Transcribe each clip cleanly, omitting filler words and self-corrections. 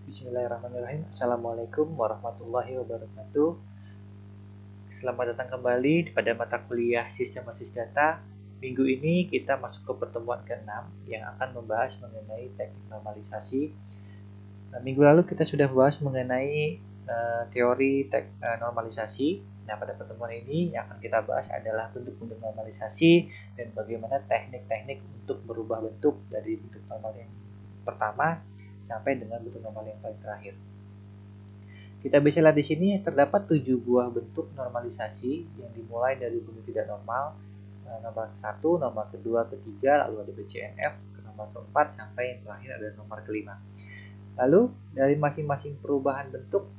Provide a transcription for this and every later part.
Bismillahirrahmanirrahim. Assalamualaikum warahmatullahi wabarakatuh. Selamat datang kembali pada mata kuliah Sistematis Data. Minggu ini kita masuk ke pertemuan ke-6 yang akan membahas mengenai teknik normalisasi. Minggu lalu kita sudah bahas mengenai teori normalisasi. Nah, pada pertemuan ini yang akan kita bahas adalah bentuk-bentuk normalisasi dan bagaimana teknik-teknik untuk berubah bentuk dari bentuk normal yang pertama sampai dengan bentuk normal yang paling terakhir. Kita bisa lihat di sini terdapat 7 buah bentuk normalisasi yang dimulai dari bentuk tidak normal, nomor 1, nomor kedua, ketiga, lalu ada BCNF, nomor keempat, sampai yang terakhir ada nomor kelima. Lalu dari masing-masing perubahan bentuk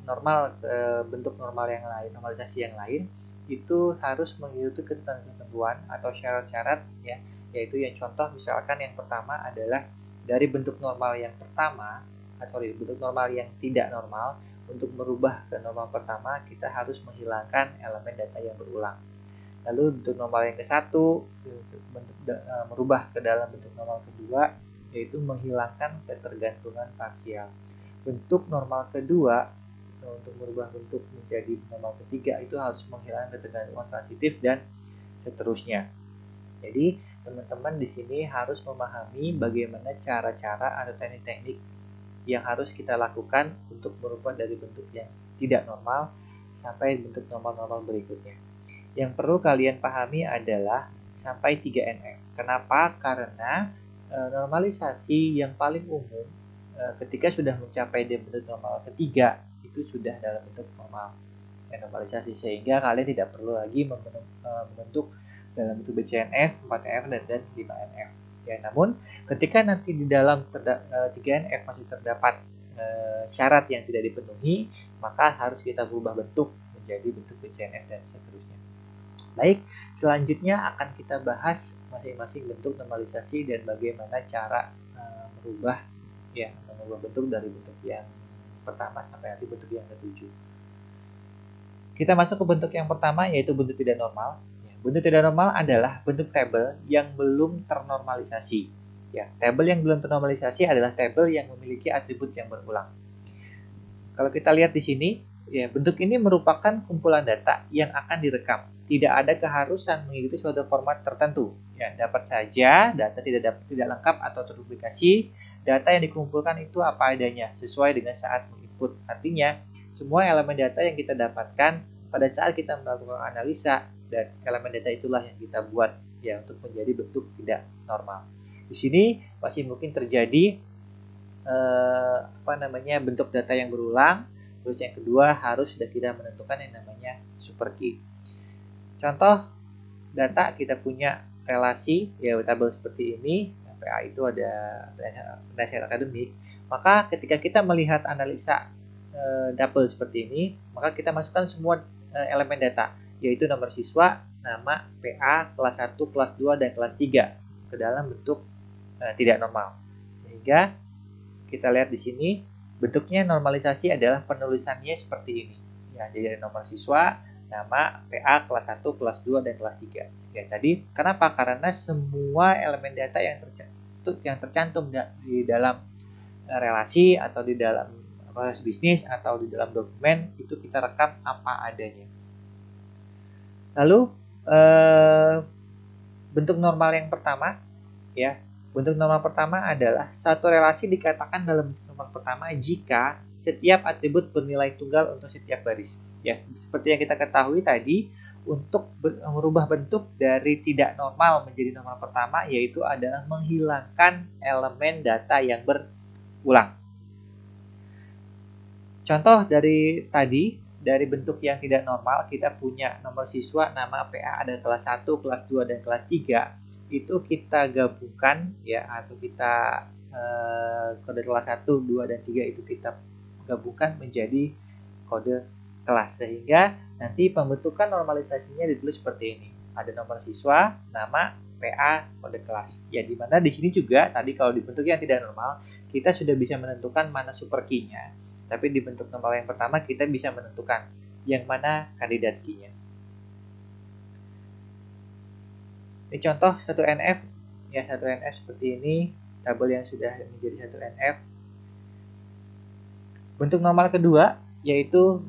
normal ke bentuk normal yang lain, normalisasi yang lain, itu harus mengikuti ketentuan atau syarat-syarat ya, yaitu yang contoh misalkan yang pertama adalah dari bentuk normal yang pertama atau dari bentuk normal yang tidak normal, untuk merubah ke normal pertama kita harus menghilangkan elemen data yang berulang. Lalu bentuk normal yang ke-1 merubah ke dalam bentuk normal kedua, yaitu menghilangkan ketergantungan parsial. Bentuk normal kedua untuk merubah bentuk menjadi normal ketiga itu harus menghilangkan ketergantungan transitif dan seterusnya. Jadi teman-teman di sini harus memahami bagaimana cara-cara atau teknik-teknik yang harus kita lakukan untuk merubah dari bentuk yang tidak normal sampai bentuk normal-normal berikutnya. Yang perlu kalian pahami adalah sampai 3NF. Kenapa? Karena normalisasi yang paling umum ketika sudah mencapai bentuk normal ketiga itu sudah dalam bentuk normal normalisasi, sehingga kalian tidak perlu lagi membentuk dalam bentuk BCNF, 4NF, dan 5NF. Ya, namun ketika nanti di dalam 3NF masih terdapat syarat yang tidak dipenuhi, maka harus kita berubah bentuk menjadi bentuk BCNF dan seterusnya. Baik, selanjutnya akan kita bahas masing-masing bentuk normalisasi dan bagaimana cara merubah bentuk dari bentuk yang pertama sampai nanti bentuk yang ketujuh. Kita masuk ke bentuk yang pertama, yaitu bentuk tidak normal. Bentuk tidak normal adalah bentuk tabel yang belum ternormalisasi. Ya, tabel yang belum ternormalisasi adalah tabel yang memiliki atribut yang berulang. Kalau kita lihat di sini, ya, bentuk ini merupakan kumpulan data yang akan direkam. Tidak ada keharusan mengikuti suatu format tertentu. Ya, dapat saja data tidak lengkap atau terduplikasi. Data yang dikumpulkan itu apa adanya, sesuai dengan saat menginput. Artinya, semua elemen data yang kita dapatkan pada saat kita melakukan analisa, dan elemen data itulah yang kita buat ya untuk menjadi bentuk tidak normal. Di sini masih mungkin terjadi bentuk data yang berulang. Terus yang kedua harus sudah kita menentukan yang namanya super key. Contoh data kita punya relasi ya tabel seperti ini, PA itu ada penasihat akademik. Maka ketika kita melihat analisa tabel seperti ini, maka kita masukkan semua elemen data, yaitu nomor siswa, nama, PA, kelas 1, kelas 2, dan kelas 3 ke dalam bentuk tidak normal. Sehingga kita lihat di sini bentuknya normalisasi adalah penulisannya seperti ini. Ya, jadi ada nomor siswa, nama, PA, kelas 1, kelas 2, dan kelas 3. Ya, tadi kenapa? Karena semua elemen data yang tercantum di dalam relasi atau di dalam proses bisnis atau di dalam dokumen itu kita rekam apa adanya. Lalu bentuk normal yang pertama ya. Bentuk normal pertama adalah satu relasi dikatakan dalam bentuk normal pertama jika setiap atribut bernilai tunggal untuk setiap baris. Ya, seperti yang kita ketahui tadi, untuk merubah bentuk dari tidak normal menjadi normal pertama yaitu adalah menghilangkan elemen data yang berulang. Contoh dari tadi, dari bentuk yang tidak normal kita punya nomor siswa, nama, PA ada kelas 1, kelas 2, dan kelas 3. Itu kita gabungkan ya, atau kita kode kelas 1, 2, dan 3 itu kita gabungkan menjadi kode kelas, sehingga nanti pembentukan normalisasinya ditulis seperti ini. Ada nomor siswa, nama, PA, kode kelas. Ya, dimana di sini juga tadi kalau di bentuk yang tidak normal kita sudah bisa menentukan mana super key-nya. Tapi di bentuk normal yang pertama kita bisa menentukan yang mana kandidat key-nya. Ini contoh 1NF ya, 1NF seperti ini, tabel yang sudah menjadi 1NF. Bentuk normal kedua yaitu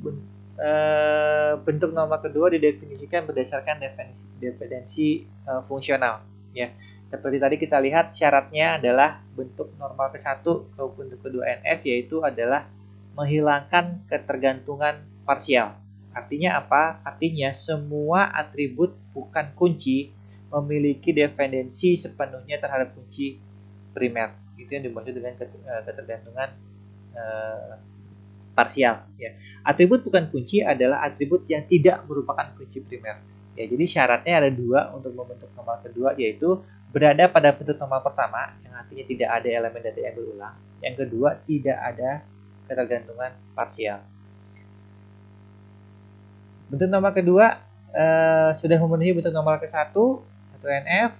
bentuk normal kedua didefinisikan berdasarkan dependensi fungsional, ya. Seperti tadi kita lihat syaratnya adalah bentuk normal ke-1 ke bentuk kedua NF yaitu adalah menghilangkan ketergantungan parsial. Artinya apa? Artinya semua atribut bukan kunci memiliki dependensi sepenuhnya terhadap kunci primer. Itu yang dimaksud dengan ketergantungan parsial, ya. Atribut bukan kunci adalah atribut yang tidak merupakan kunci primer. Ya, jadi syaratnya ada 2 untuk membentuk normal kedua, yaitu berada pada bentuk normal pertama, yang artinya tidak ada elemen data yang berulang. Yang kedua, tidak ada ketergantungan parsial. Bentuk normal kedua sudah memenuhi bentuk normal ke-1 atau NF,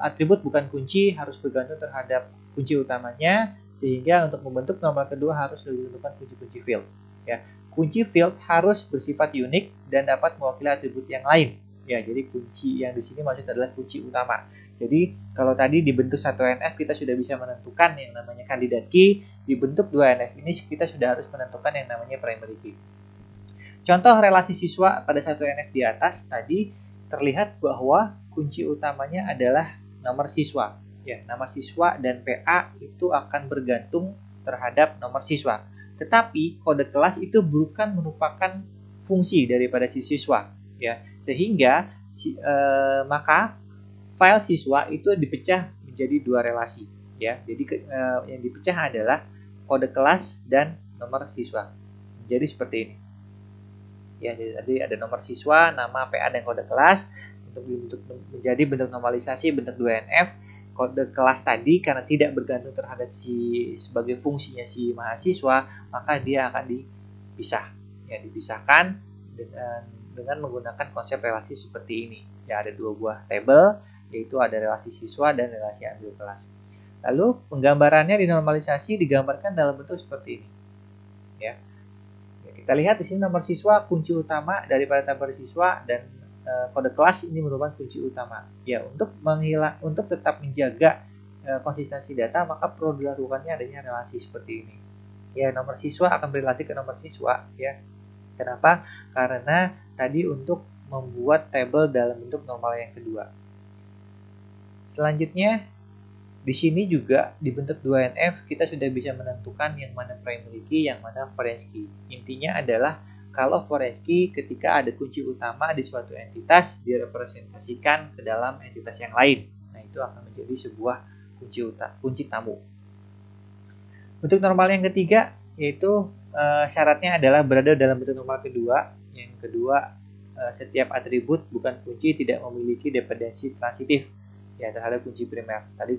atribut bukan kunci harus bergantung terhadap kunci utamanya, sehingga untuk membentuk normal kedua harus ditentukan kunci-kunci field. Ya, kunci field harus bersifat unik dan dapat mewakili atribut yang lain. Ya, jadi kunci yang di sini maksudnya adalah kunci utama. Jadi kalau tadi di bentuk 1 NF kita sudah bisa menentukan yang namanya kandidat key, di bentuk 2 NF ini kita sudah harus menentukan yang namanya primary key. Contoh relasi siswa pada 1 NF di atas tadi terlihat bahwa kunci utamanya adalah nomor siswa. Ya, nama siswa dan PA itu akan bergantung terhadap nomor siswa. Tetapi kode kelas itu bukan merupakan fungsi daripada si siswa, ya. Sehingga maka file siswa itu dipecah menjadi 2 relasi, ya. Jadi yang dipecah adalah kode kelas dan nomor siswa. Jadi seperti ini. Ya, jadi ada nomor siswa, nama, PA, dan kode kelas. Untuk menjadi bentuk normalisasi bentuk 2NF, kode kelas tadi karena tidak bergantung terhadap sebagai fungsinya si mahasiswa, maka dia akan dipisah. Ya, dipisahkan dengan menggunakan konsep relasi seperti ini. Ya, ada 2 buah tabel, yaitu ada relasi siswa dan relasi ambil kelas. Lalu penggambarannya dinormalisasi digambarkan dalam bentuk seperti ini. Ya. Kita lihat di sini nomor siswa kunci utama daripada tabel siswa dan kode kelas ini merupakan kunci utama. Ya, untuk tetap menjaga konsistensi data, maka perlu dilakukannya adanya relasi seperti ini. Ya, nomor siswa akan berrelasi ke nomor siswa, ya. Kenapa? Karena tadi untuk membuat tabel dalam bentuk normal yang kedua. Selanjutnya di sini juga di bentuk 2NF kita sudah bisa menentukan yang mana primary key, yang mana foreign key. Intinya adalah kalau foreign key ketika ada kunci utama di suatu entitas direpresentasikan ke dalam entitas yang lain. Nah, itu akan menjadi sebuah kunci tamu. Bentuk normal yang ketiga yaitu syaratnya adalah berada dalam bentuk normal kedua. Yang kedua, setiap atribut bukan kunci tidak memiliki dependensi transitif, ya, terhadap kunci primer. Tadi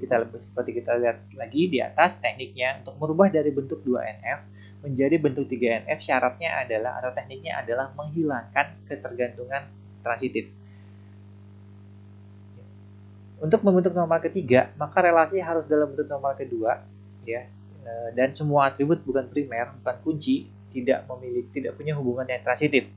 seperti kita lihat lagi di atas tekniknya untuk merubah dari bentuk 2NF menjadi bentuk 3NF, syaratnya adalah atau tekniknya adalah menghilangkan ketergantungan transitif. Untuk membentuk normal ketiga, maka relasi harus dalam bentuk normal kedua, ya. Dan semua atribut bukan primer, bukan kunci, tidak punya hubungan yang transitif.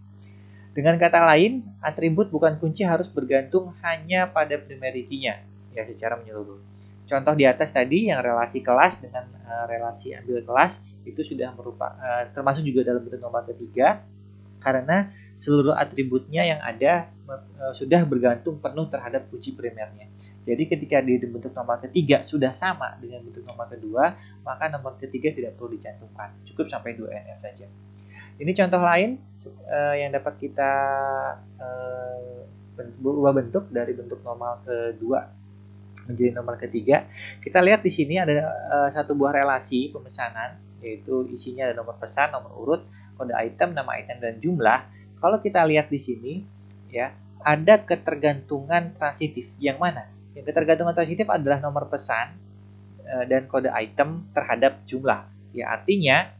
Dengan kata lain, atribut bukan kunci harus bergantung hanya pada primary key-nya, ya, secara menyeluruh. Contoh di atas tadi yang relasi kelas dengan relasi ambil kelas itu sudah termasuk juga dalam bentuk normal ketiga karena seluruh atributnya yang ada sudah bergantung penuh terhadap kunci primernya. Jadi ketika di bentuk normal ketiga sudah sama dengan bentuk normal kedua, maka nomor ketiga tidak perlu dicantumkan, cukup sampai 2NF saja. Ini contoh lain yang dapat kita berubah bentuk dari bentuk normal kedua menjadi normal ketiga. Kita lihat di sini ada satu buah relasi pemesanan, yaitu isinya ada nomor pesan, nomor urut, kode item, nama item, dan jumlah. Kalau kita lihat di sini, ya, ada ketergantungan transitif. Yang mana? Yang ketergantungan transitif adalah nomor pesan dan kode item terhadap jumlah. Ya, artinya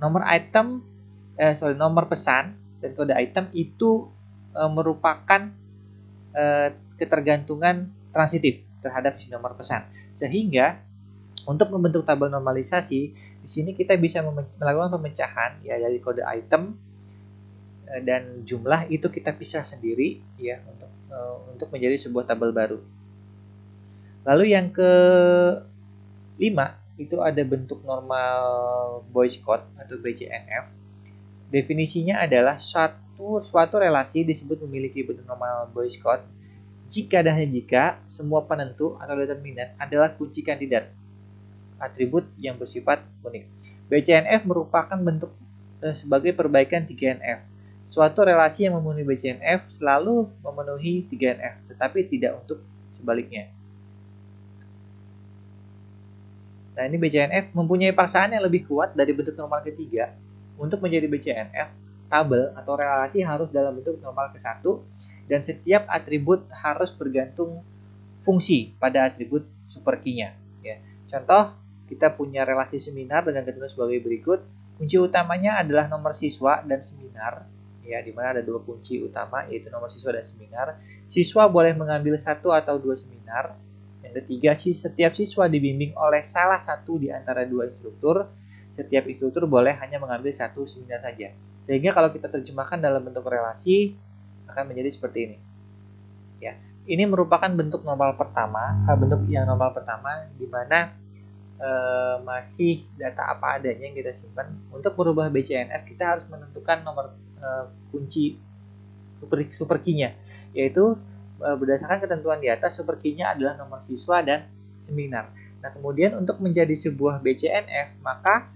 nomor pesan dan kode item itu merupakan ketergantungan transitif terhadap si nomor pesan. Sehingga untuk membentuk tabel normalisasi, di sini kita bisa melakukan pemecahan, ya, dari kode item dan jumlah itu kita pisah sendiri, ya, untuk menjadi sebuah tabel baru. Lalu yang ke-5 itu ada bentuk normal Boyce code atau BCNF. Definisinya adalah suatu relasi disebut memiliki bentuk normal Boyce code jika dan hanya jika semua penentu atau determinan adalah kunci kandidat atribut yang bersifat unik. BCNF merupakan bentuk sebagai perbaikan 3NF. Suatu relasi yang memenuhi BCNF selalu memenuhi 3NF, tetapi tidak untuk sebaliknya. Nah, ini BCNF mempunyai paksaan yang lebih kuat dari bentuk normal ketiga. Untuk menjadi BCNF, tabel atau relasi harus dalam bentuk normal ke-1 dan setiap atribut harus bergantung fungsi pada atribut superkey-nya. Ya. Contoh, kita punya relasi seminar dengan ketentuan sebagai berikut. Kunci utamanya adalah nomor siswa dan seminar, ya, di mana ada dua kunci utama yaitu nomor siswa dan seminar. Siswa boleh mengambil satu atau dua seminar. Yang ketiga, setiap siswa dibimbing oleh salah satu di antara dua instruktur. Setiap instruktur boleh hanya mengambil satu seminar saja. Sehingga kalau kita terjemahkan dalam bentuk relasi akan menjadi seperti ini. Ya, ini merupakan bentuk normal pertama, bentuk yang normal pertama di mana masih data apa adanya yang kita simpan. Untuk merubah BCNF kita harus menentukan nomor kunci superkey-nya, yaitu berdasarkan ketentuan di atas, superkey-nya adalah nomor siswa dan seminar. Nah, kemudian untuk menjadi sebuah BCNF, maka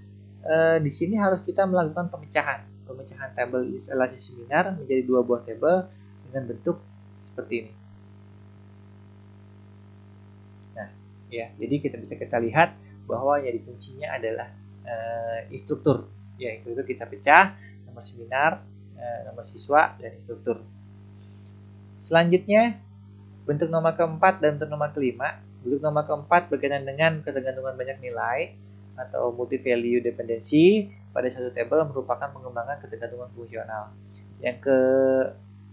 di sini harus kita melakukan pemecahan tabel relasi seminar menjadi dua buah tabel dengan bentuk seperti ini. Nah, ya, jadi kita lihat bahwa yang kuncinya adalah instruktur. Ya, instruktur kita pecah, nomor seminar, nomor siswa, dan instruktur. Selanjutnya, bentuk nomor keempat dan bentuk nomor kelima. Bentuk nomor keempat berkaitan dengan ketergantungan banyak nilai atau multi-value dependency pada satu tabel merupakan pengembangan ketergantungan fungsional.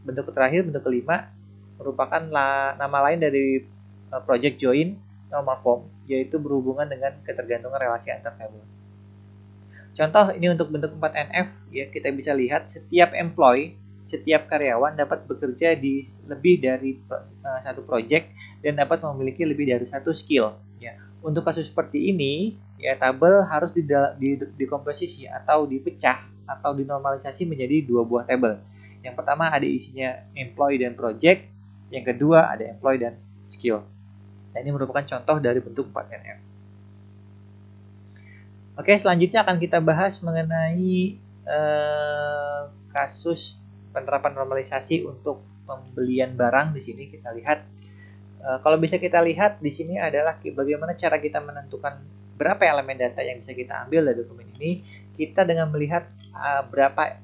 Bentuk terakhir, bentuk kelima, merupakan nama lain dari project join normal form, yaitu berhubungan dengan ketergantungan relasi antar tabel. Contoh ini untuk bentuk 4NF, ya, kita bisa lihat setiap karyawan dapat bekerja di lebih dari satu project dan dapat memiliki lebih dari satu skill. Ya, untuk kasus seperti ini, ya, tabel harus dikomposisi atau dipecah atau dinormalisasi menjadi dua buah tabel. Yang pertama ada isinya employee dan project, yang kedua ada employee dan skill. Nah, ini merupakan contoh dari bentuk 4NF. Oke, selanjutnya akan kita bahas mengenai kasus penerapan normalisasi untuk pembelian barang. Di sini kita lihat, kalau bisa kita lihat di sini adalah bagaimana cara kita menentukan berapa elemen data yang bisa kita ambil dari dokumen ini. Kita dengan melihat berapa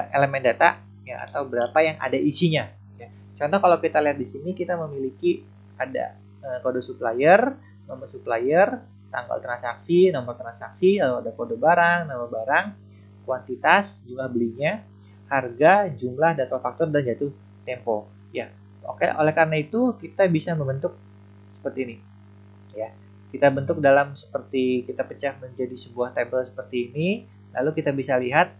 elemen data, ya, atau berapa yang ada isinya. Ya. Contoh kalau kita lihat di sini kita memiliki ada kode supplier, nomor supplier, tanggal transaksi, nomor transaksi, lalu ada kode barang, nama barang, kuantitas, jumlah belinya, harga, jumlah, data faktur, dan jatuh tempo. Ya, oke. Oleh karena itu kita bisa membentuk seperti ini. Ya, kita bentuk dalam seperti kita pecah menjadi sebuah tabel seperti ini. Lalu kita bisa lihat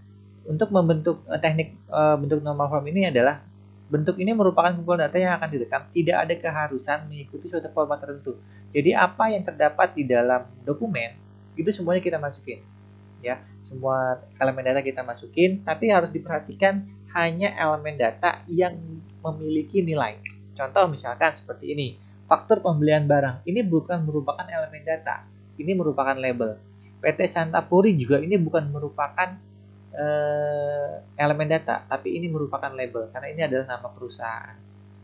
untuk membentuk teknik bentuk normal form ini adalah bentuk ini merupakan kumpulan data yang akan direkam, tidak ada keharusan mengikuti suatu format tertentu. Jadi apa yang terdapat di dalam dokumen itu semuanya kita masukin, ya, semua elemen data kita masukin, tapi harus diperhatikan hanya elemen data yang memiliki nilai. Contoh misalkan seperti ini, faktur pembelian barang ini bukan merupakan elemen data, ini merupakan label. PT Santapuri juga ini bukan merupakan elemen data, tapi ini merupakan label karena ini adalah nama perusahaan.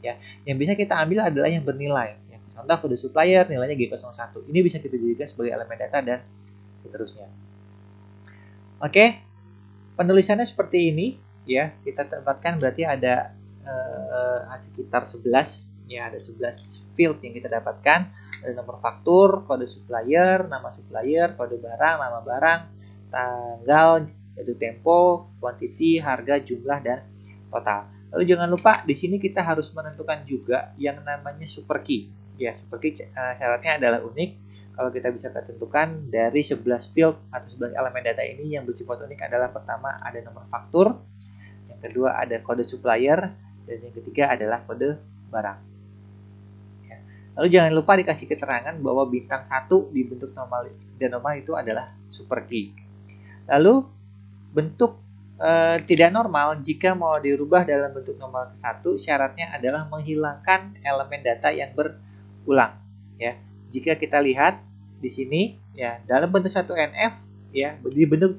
Ya, yang bisa kita ambil adalah yang bernilai. Ya, contoh kode supplier nilainya G01. Ini bisa kita jadikan sebagai elemen data dan seterusnya. Oke, penulisannya seperti ini. Ya, kita tempatkan berarti ada sekitar 11. Ya, ada 11 field yang kita dapatkan. Ada nomor faktur, kode supplier, nama supplier, kode barang, nama barang, tanggal, yaitu tempo, quantity, harga, jumlah, dan total. Lalu jangan lupa di sini kita harus menentukan juga yang namanya superkey. Ya, superkey syaratnya adalah unik. Kalau kita bisa tentukan dari 11 field atau 11 elemen data ini yang bersifat unik adalah pertama ada nomor faktur, yang kedua ada kode supplier, dan yang ketiga adalah kode barang. Ya. Lalu jangan lupa dikasih keterangan bahwa bintang 1 di bentuk normal dan normal itu adalah super key. Lalu bentuk tidak normal jika mau dirubah dalam bentuk normal ke 1, syaratnya adalah menghilangkan elemen data yang berulang ya. Jika kita lihat di sini ya, dalam bentuk 1NF ya, di bentuk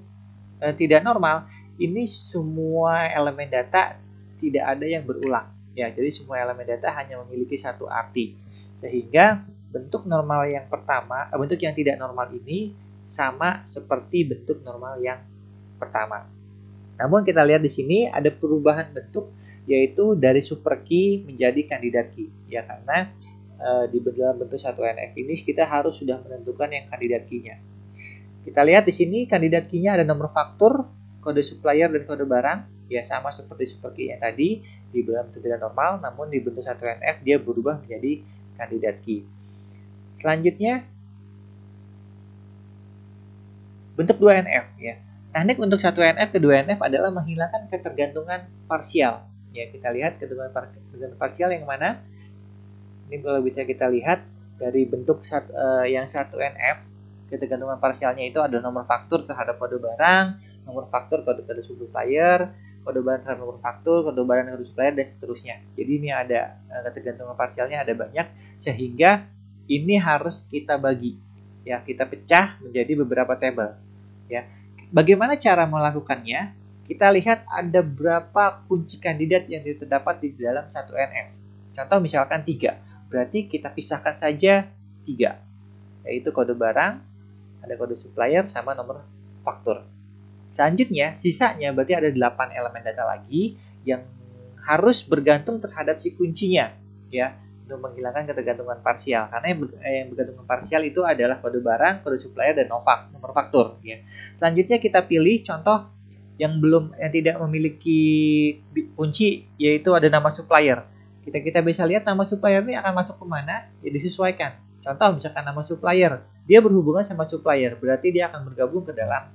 tidak normal, ini semua elemen data tidak ada yang berulang ya. Jadi semua elemen data hanya memiliki satu arti. Sehingga bentuk normal yang pertama, bentuk yang tidak normal ini sama seperti bentuk normal yang pertama. Namun kita lihat di sini ada perubahan bentuk, yaitu dari super key menjadi kandidat key ya, karena di dalam bentuk 1NF ini kita harus sudah menentukan yang kandidat key-nya. Kita lihat di sini kandidat key-nya ada nomor faktur, kode supplier dan kode barang ya, sama seperti super key yang tadi di dalam bentuk tidak normal, namun di bentuk 1NF dia berubah menjadi kandidat key. Selanjutnya bentuk 2NF ya. Teknik untuk 1NF ke 2NF adalah menghilangkan ketergantungan parsial. Ya, kita lihat ketergantungan parsial yang mana? Ini kalau bisa kita lihat dari bentuk yang 1NF, ketergantungan parsialnya itu adalah nomor faktur terhadap kode barang, nomor faktur kode supplier, kode barang terhadap nomor faktur, kode barang kode supplier, dan seterusnya. Jadi ini ada ketergantungan parsialnya ada banyak, sehingga ini harus kita bagi ya, kita pecah menjadi beberapa tabel ya. Bagaimana cara melakukannya? Kita lihat ada berapa kunci kandidat yang terdapat di dalam 1NF. Contoh misalkan 3, berarti kita pisahkan saja 3, yaitu kode barang, ada kode supplier, sama nomor faktur. Selanjutnya, sisanya berarti ada 8 elemen data lagi yang harus bergantung terhadap si kuncinya ya, untuk menghilangkan ketergantungan parsial. Karena yang bergantungan parsial itu adalah kode barang, kode supplier, dan nomor faktur ya. Selanjutnya kita pilih contoh yang tidak memiliki kunci, yaitu ada nama supplier. Kita bisa lihat nama supplier ini akan masuk kemana, ya disesuaikan. Contoh misalkan nama supplier, dia berhubungan sama supplier, berarti dia akan bergabung ke dalam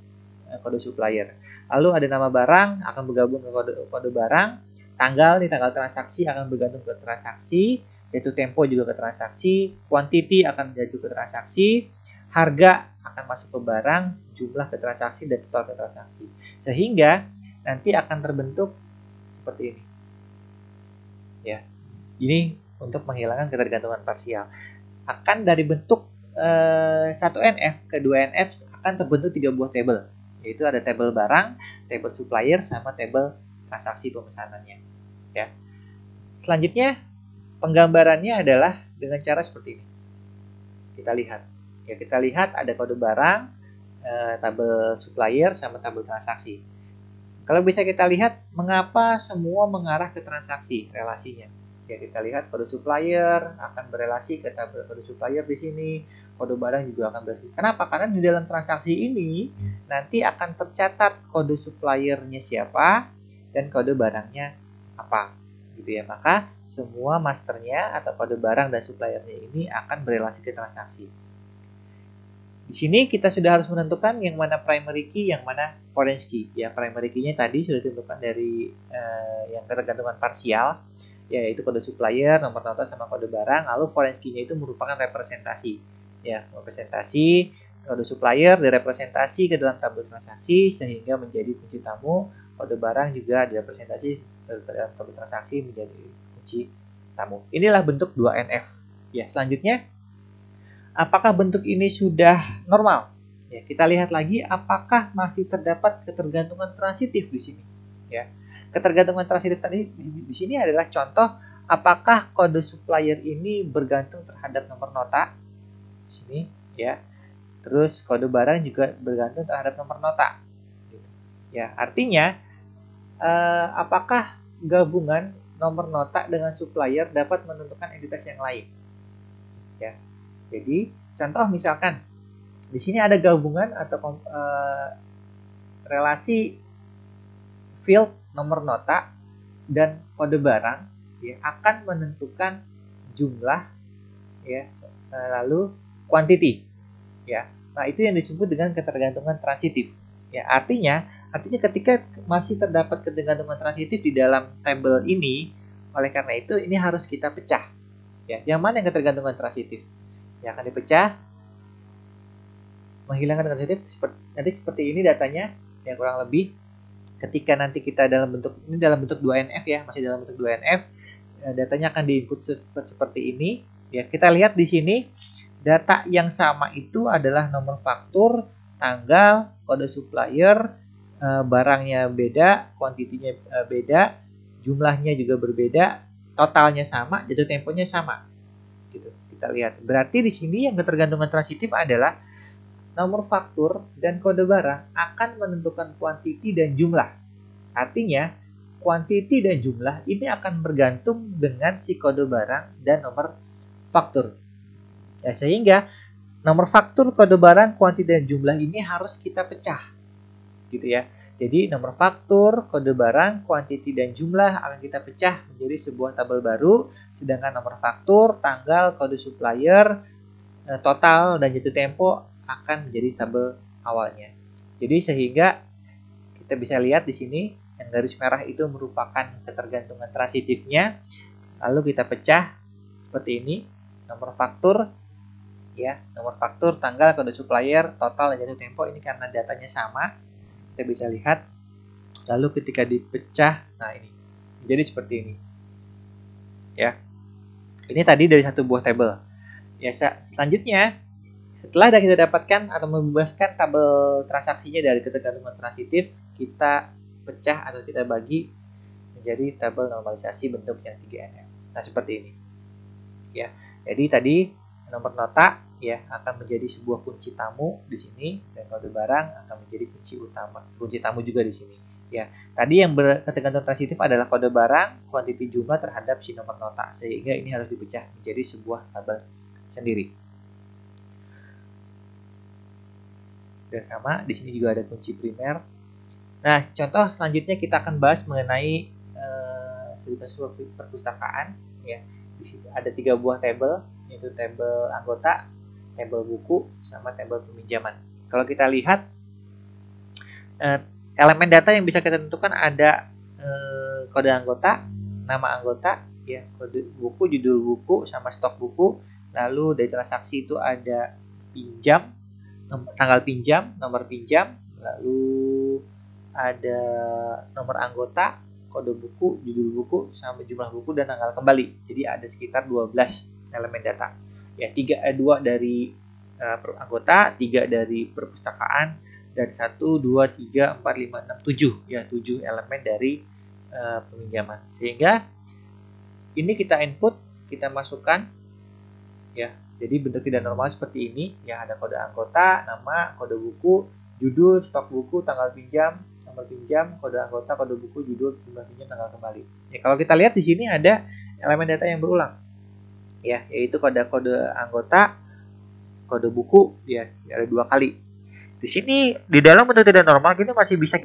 kode supplier. Lalu ada nama barang akan bergabung ke kode barang, tanggal transaksi akan bergantung ke transaksi, yaitu tempo juga ke transaksi, quantity akan jatuh ke transaksi, harga akan masuk ke barang, jumlah ke transaksi, dan total ke transaksi. Sehingga nanti akan terbentuk seperti ini. Ya. Ini untuk menghilangkan ketergantungan parsial. Akan dari bentuk 1NF ke 2NF akan terbentuk 3 buah tabel, yaitu ada tabel barang, tabel supplier, sama tabel transaksi pemesanannya ya. Selanjutnya penggambarannya adalah dengan cara seperti ini. Kita lihat ada kode barang, tabel supplier, sama tabel transaksi. Kalau bisa kita lihat mengapa semua mengarah ke transaksi relasinya. Ya, kita lihat kode supplier akan berelasi ke tabel kode supplier di sini, kode barang juga akan berelasi. Kenapa? Karena di dalam transaksi ini nanti akan tercatat kode suppliernya siapa dan kode barangnya apa, gitu ya. Maka semua masternya atau kode barang dan suppliernya ini akan berelasi ke transaksi. Di sini kita sudah harus menentukan yang mana primary key, yang mana foreign key. Ya, primary key-nya tadi sudah ditentukan dari yang ketergantungan parsial, yaitu kode supplier, nomor nota, sama kode barang. Lalu foreign key-nya itu merupakan representasi. Ya, representasi kode supplier direpresentasi ke dalam tabel transaksi sehingga menjadi kunci tamu. Kode barang juga direpresentasi ke dalam tabel transaksi menjadi kunci tamu. Inilah bentuk 2NF. Ya, selanjutnya apakah bentuk ini sudah normal? Ya, kita lihat lagi apakah masih terdapat ketergantungan transitif di sini. Ya, ketergantungan transitif tadi di sini adalah contoh apakah kode supplier ini bergantung terhadap nomor nota di sini, ya. Terus kode barang juga bergantung terhadap nomor nota. Ya, artinya apakah gabungan nomor nota dengan supplier dapat menentukan entitas yang lain? Ya. Jadi, contoh misalkan di sini ada gabungan atau relasi field nomor nota dan kode barang, ya, akan menentukan jumlah, ya, lalu quantity, ya. Nah, itu yang disebut dengan ketergantungan transitif. Ya, artinya ketika masih terdapat ketergantungan transitif di dalam tabel ini, oleh karena itu ini harus kita pecah. Ya, yang mana yang ketergantungan transitif? Yang akan dipecah, menghilangkan transitif seperti ini datanya, yang kurang lebih. Ketika nanti kita dalam bentuk 2NF ya, masih dalam bentuk 2NF, datanya akan diinput seperti ini. Ya, kita lihat di sini data yang sama itu adalah nomor faktur, tanggal, kode supplier, barangnya beda, kuantitinya beda, jumlahnya juga berbeda, totalnya sama, jatuh temponya sama. Gitu. Kita lihat. Berarti di sini yang ketergantungan transitif adalah nomor faktur dan kode barang akan menentukan kuantiti dan jumlah. Artinya, kuantiti dan jumlah ini akan bergantung dengan si kode barang dan nomor faktur. Ya, sehingga nomor faktur, kode barang, kuantiti dan jumlah ini harus kita pecah. Gitu ya. Jadi nomor faktur, kode barang, kuantiti dan jumlah akan kita pecah menjadi sebuah tabel baru, sedangkan nomor faktur, tanggal, kode supplier, total dan jatuh tempo akan menjadi tabel awalnya. Jadi sehingga kita bisa lihat di sini yang garis merah itu merupakan ketergantungan transitifnya. Lalu kita pecah seperti ini, nomor faktur ya, nomor faktur, tanggal, kode supplier, total dan jatuh tempo ini karena datanya sama. Kita bisa lihat. Lalu ketika dipecah, nah ini jadi seperti ini. Ya. Ini tadi dari satu buah tabel. Ya, selanjutnya setelah kita dapatkan atau membebaskan tabel transaksinya dari ketergantungan transitif, kita pecah atau kita bagi menjadi tabel normalisasi bentuknya 3NF. Nah, seperti ini. Ya. Jadi tadi nomor nota ya akan menjadi sebuah kunci tamu di sini, dan kode barang akan menjadi kunci tamu juga di sini. Ya, tadi yang ketergantungan transitif adalah kode barang, kuantiti jumlah terhadap si nomor nota, sehingga ini harus dipecah menjadi sebuah tabel sendiri. Dan sama, di sini juga ada kunci primer. Nah, contoh selanjutnya kita akan bahas mengenai sebuah perpustakaan. Ya, di sini ada 3 buah tabel, yaitu tabel anggota, tabel buku, sama tabel peminjaman. Kalau kita lihat elemen data yang bisa kita tentukan ada kode anggota, nama anggota, ya, kode buku, judul buku, sama stok buku. Lalu dari transaksi itu ada pinjam, tanggal pinjam, nomor pinjam, lalu ada nomor anggota, kode buku, judul buku, sama jumlah buku dan tanggal kembali. Jadi ada sekitar 12 elemen data. Ya, 2 dari anggota, 3 dari perpustakaan, dan 1, 2, 3, 4, 5, 6, 7. Ya, 7 elemen dari peminjaman. Sehingga ini kita input, kita masukkan ya. Jadi bentuk tidak normal seperti ini, ya, ada kode anggota, nama, kode buku, judul, stok buku, tanggal pinjam, nomor pinjam, kode anggota, kode buku, judul, jumlah pinjam, tanggal kembali. Ya, kalau kita lihat di sini ada elemen data yang berulang. Ya, yaitu kode-kode anggota, kode buku, ya, ada 2 kali. Di sini di dalam bentuk tidak normal kita masih bisa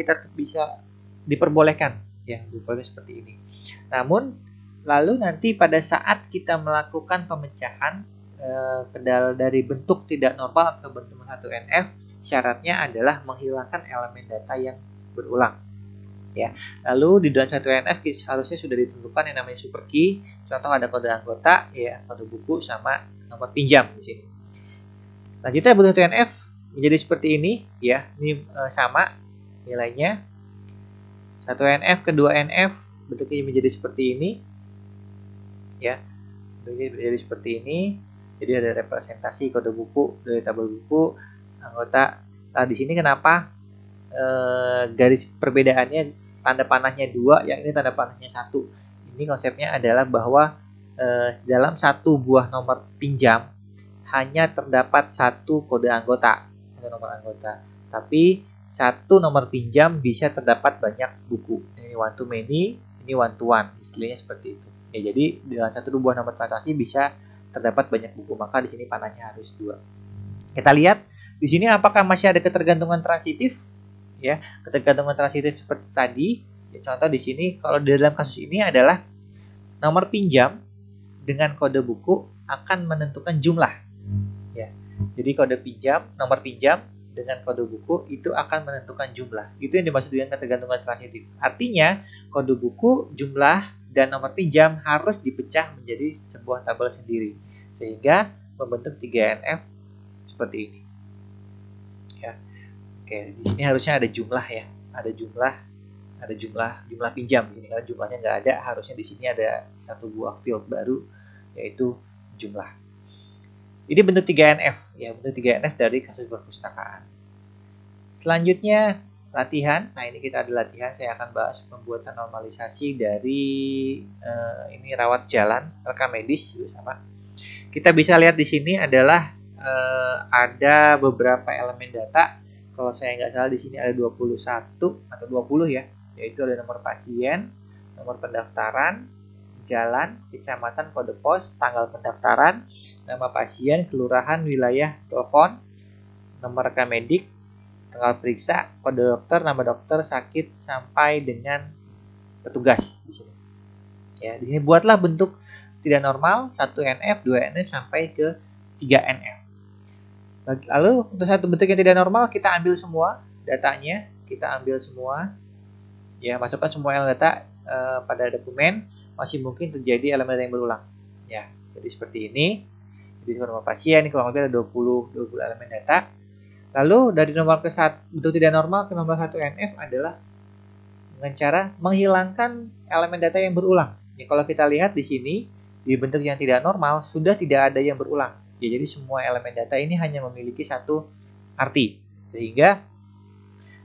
diperbolehkan, ya, diperbolehkan seperti ini. Namun lalu nanti pada saat kita melakukan pemecahan dari bentuk tidak normal ke bentuk 1NF, syaratnya adalah menghilangkan elemen data yang berulang. Ya, lalu di dalam 1NF harusnya sudah ditentukan yang namanya super key. Contoh ada kode anggota, ya, kode buku, sama nomor pinjam di sini. Lanjutnya bentuk 1NF menjadi seperti ini, ya. Ini sama nilainya. 1NF ke 2NF bentuknya menjadi seperti ini, ya. Bentuknya menjadi seperti ini. Jadi ada representasi kode buku dari tabel buku, anggota. Nah, di sini kenapa garis perbedaannya tanda panahnya 2, yang ini tanda panahnya 1. Ini konsepnya adalah bahwa dalam satu buah nomor pinjam hanya terdapat 1 kode anggota atau nomor anggota. Tapi 1 nomor pinjam bisa terdapat banyak buku. Ini one to many, ini one to one. Istilahnya seperti itu. Ya, jadi dalam satu buah nomor transaksi bisa terdapat banyak buku, maka di sini panahnya harus 2. Kita lihat di sini apakah masih ada ketergantungan transitif, ya. Ketergantungan transitif seperti tadi, ya, contoh di sini kalau di dalam kasus ini adalah nomor pinjam dengan kode buku akan menentukan jumlah, ya. Jadi kode pinjam, nomor pinjam dengan kode buku itu akan menentukan jumlah. Itu yang dimaksud dengan ketergantungan transitif. Artinya, kode buku, jumlah, dan nomor pinjam harus dipecah menjadi sebuah tabel sendiri. Sehingga membentuk 3NF seperti ini. Ya. Oke, di sini harusnya ada jumlah ya. Ada jumlah pinjam ini karena jumlahnya nggak ada, harusnya di sini ada satu buah field baru yaitu jumlah. Ini bentuk 3NF ya, bentuk 3NF dari kasus perpustakaan. Selanjutnya latihan. Nah, ini kita ada latihan, saya akan bahas pembuatan normalisasi dari ini rawat jalan, rekam medis juga sama. Kita bisa lihat di sini adalah ada beberapa elemen data. Kalau saya nggak salah di sini ada 21 atau 20 ya, yaitu ada nomor pasien, nomor pendaftaran, jalan, kecamatan, kode pos, tanggal pendaftaran, nama pasien, kelurahan, wilayah, telepon, nomor rekam medik, tanggal periksa, kode dokter, nama dokter, sakit, sampai dengan petugas di sini. Ya, di sini buatlah bentuk tidak normal 1NF, 2NF sampai ke 3NF. Lalu untuk satu bentuk yang tidak normal kita ambil semua datanya, kita ambil semua, ya masukkan semua elemen data pada dokumen. Masih mungkin terjadi elemen data yang berulang, ya. Jadi seperti ini. Jadi nomor pasien ini kurang lebih ada 20 elemen data. Lalu dari nomor ke 1 bentuk tidak normal ke nomor 1NF adalah dengan cara menghilangkan elemen data yang berulang. Ya, kalau kita lihat di sini di bentuk yang tidak normal sudah tidak ada yang berulang. Ya, jadi semua elemen data ini hanya memiliki satu arti. Sehingga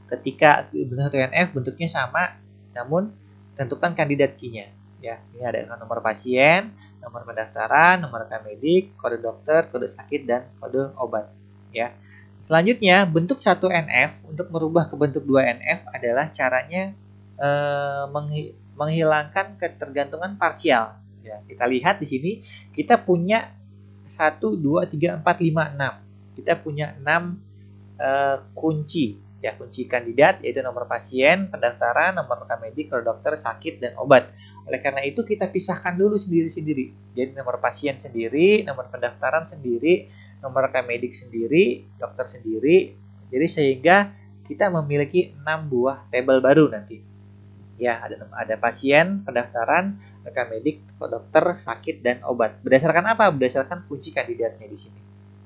ketika bentuk 1NF bentuknya sama, namun tentukan kandidat key-nya. Ya, ini ada nomor pasien, nomor pendaftaran, nomor rekam medik, kode dokter, kode sakit, dan kode obat. Ya. Selanjutnya, bentuk 1NF untuk merubah ke bentuk 2NF adalah caranya menghilangkan ketergantungan parsial. Ya, kita lihat di sini kita punya 1, 2, 3, 4, 5, 6. Kita punya 6 kunci. Ya, kunci kandidat yaitu nomor pasien, pendaftaran, nomor rekam medik, kode dokter, sakit, dan obat. Oleh karena itu kita pisahkan dulu sendiri-sendiri. Jadi nomor pasien sendiri, nomor pendaftaran sendiri, nomor rekam medik sendiri, dokter sendiri. Jadi sehingga kita memiliki 6 buah tabel baru nanti. Ya, ada pasien, pendaftaran, rekam medik, dokter, sakit, dan obat. Berdasarkan apa? Berdasarkan kunci kandidatnya di sini.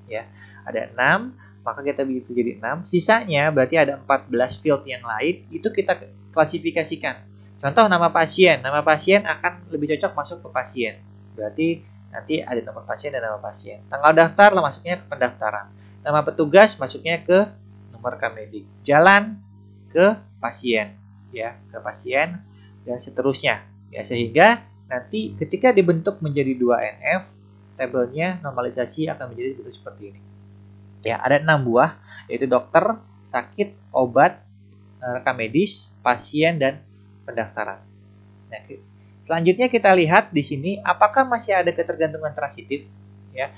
Ya, ada 6, maka kita begitu jadi 6. Sisanya berarti ada 14 field yang lain, itu kita klasifikasikan. Contoh nama pasien akan lebih cocok masuk ke pasien. Berarti nanti ada nomor pasien dan nama pasien. Tanggal daftar lah masuknya ke pendaftaran. Nama petugas masuknya ke nomor rekam medik. Jalan ke pasien. Ya, ke pasien dan seterusnya. Ya, sehingga nanti ketika dibentuk menjadi 2NF, tabelnya normalisasi akan menjadi bentuk seperti ini. Ya, ada 6 buah yaitu dokter, sakit, obat, rekam medis, pasien, dan pendaftaran. Nah, selanjutnya kita lihat di sini apakah masih ada ketergantungan transitif, ya.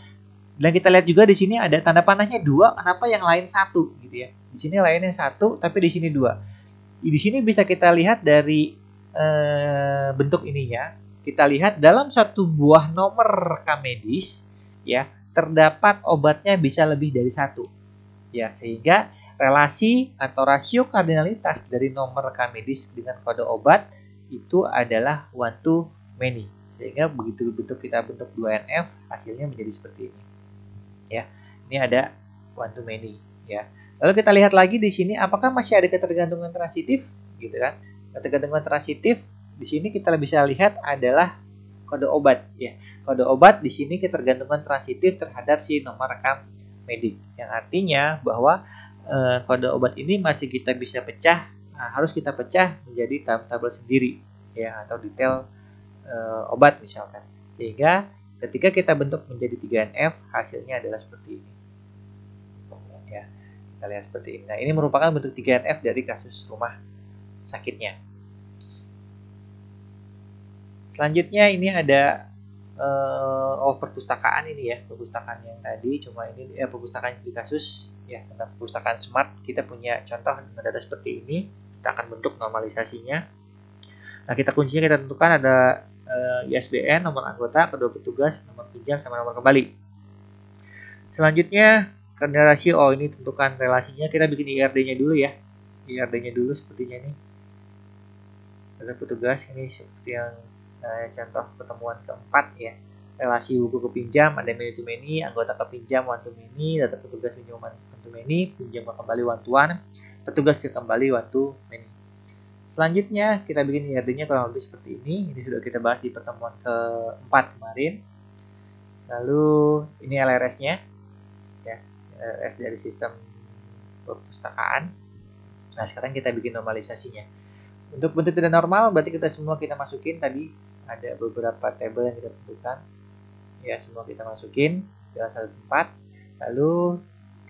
Dan kita lihat juga di sini ada tanda panahnya 2, kenapa yang lain 1 gitu ya. Di sini lainnya 1 tapi di sini 2. Di sini bisa kita lihat dari bentuk ininya. Kita lihat dalam satu buah nomor rekam medis, ya, terdapat obatnya bisa lebih dari 1. Ya, sehingga relasi atau rasio kardinalitas dari nomor rekam medis dengan kode obat itu adalah 1 to many. Sehingga begitu kita bentuk 2NF, hasilnya menjadi seperti ini. Ya, ini ada 1 to many, ya. Lalu kita lihat lagi di sini apakah masih ada ketergantungan transitif, gitu kan? Ketergantungan transitif di sini kita bisa lihat adalah kode obat, ya. Kode obat di sini ketergantungan transitif terhadap si nomor rekam medik, yang artinya bahwa kode obat ini masih kita bisa pecah, harus kita pecah menjadi tabel sendiri, ya, atau detail obat misalkan. Sehingga ketika kita bentuk menjadi 3NF, hasilnya adalah seperti ini. Ya. Kita lihat seperti ini. Nah, ini merupakan bentuk 3NF dari kasus rumah sakitnya. Selanjutnya ini ada perpustakaan ini ya, perpustakaan yang tadi, cuma ini perpustakaan di kasus ya, tentang perpustakaan smart. Kita punya contoh dengan data seperti ini. Kita akan bentuk normalisasinya. Nah, kuncinya kita tentukan ada ISBN, nomor anggota, kedua petugas, nomor pinjam, sama nomor kembali. Selanjutnya Karena rasio, oh ini tentukan relasinya, kita bikin IRD-nya dulu ya. IRD-nya dulu sepertinya nih. Data petugas ini seperti yang contoh pertemuan keempat ya. Relasi buku ke pinjam, ada many to many, anggota ke pinjam one to many, data petugas pinjam one to many, pinjam ke kembali one to one, petugas ke kembali one to many. Selanjutnya kita bikin IRD-nya kurang lebih seperti ini. Ini sudah kita bahas di pertemuan keempat kemarin. Lalu ini LRS-nya ya, LRS dari sistem perpustakaan. Nah, sekarang kita bikin normalisasinya. Untuk bentuk tidak normal berarti kita semua kita masukin, tadi ada beberapa table yang kita tentukan. Ya, semua kita masukin dalam satu tempat. Lalu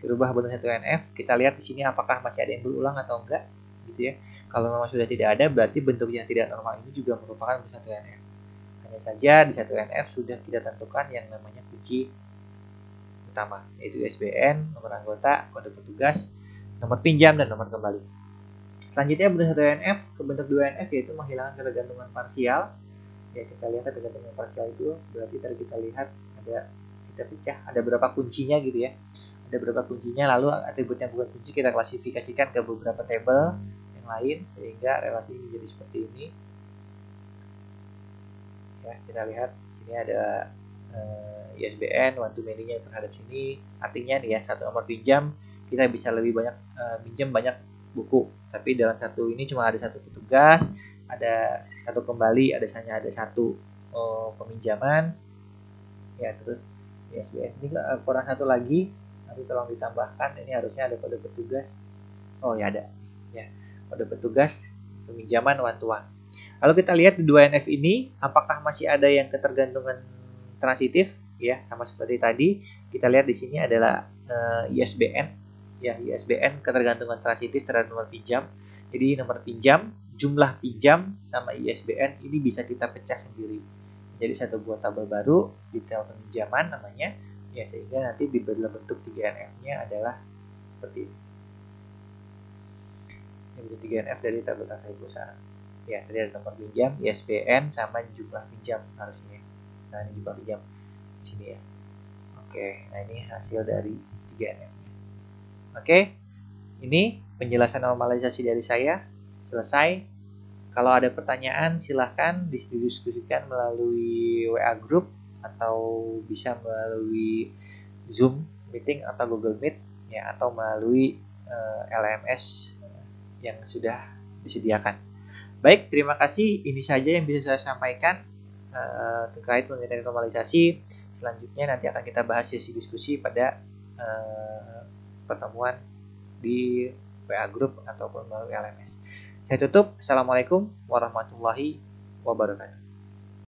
dirubah bentuk 1NF. Kita lihat di sini apakah masih ada yang berulang atau enggak gitu ya. Kalau memang sudah tidak ada, berarti bentuk yang tidak normal ini juga merupakan bentuk 1NF. Hanya saja di 1NF sudah kita tentukan yang namanya kunci utama, yaitu ISBN, nomor anggota, kode petugas, nomor pinjam, dan nomor kembali. Selanjutnya bentuk 1NF ke bentuk 2NF, yaitu menghilangkan ketergantungan parsial. Ya, kita lihat ketergantungan parsial itu berarti tadi kita lihat ada, kita pecah, ada berapa kuncinya gitu ya. Ada berapa kuncinya, lalu atribut yang bukan kunci kita klasifikasikan ke beberapa table yang lain sehingga relasi menjadi seperti ini. Ya, kita lihat sini ada ISBN one to many-nya terhadap sini. Artinya nih ya, satu nomor pinjam kita bisa lebih banyak pinjam banyak buku, tapi dalam satu ini cuma ada satu petugas, ada satu kembali, hanya ada satu peminjaman ya. Terus ISBN ini kurang satu lagi, nanti tolong ditambahkan, ini harusnya ada kode petugas. Oh ya, ada ya, kode petugas peminjaman one to one. Lalu kita lihat di 2NF ini apakah masih ada yang ketergantungan transitif ya, sama seperti tadi. Kita lihat di sini adalah ISBN ya, ISBN ketergantungan transitif terhadap nomor pinjam. Jadi nomor pinjam, jumlah pinjam sama ISBN ini bisa kita pecah sendiri. Jadi satu buah tabel baru, detail peminjaman namanya ya, sehingga nanti di dalam bentuk 3NF-nya adalah seperti ini. Ini bentuk 3NF dari tabel transaksi perusahaan. Ya, tadi ada nomor pinjam, ISBN, sama jumlah pinjam harusnya. Nah, ini jumlah pinjam di sini ya. Oke, nah ini hasil dari 3NF. Oke, ini penjelasan normalisasi dari saya. Selesai. Kalau ada pertanyaan, silahkan didiskusikan melalui WA Group atau bisa melalui Zoom Meeting atau Google Meet ya, atau melalui LMS yang sudah disediakan. Baik, terima kasih. Ini saja yang bisa saya sampaikan terkait mengenai normalisasi. Selanjutnya nanti akan kita bahas sesi diskusi pada pertemuan di WA Group ataupun melalui LMS. Saya tutup. Assalamualaikum warahmatullahi wabarakatuh.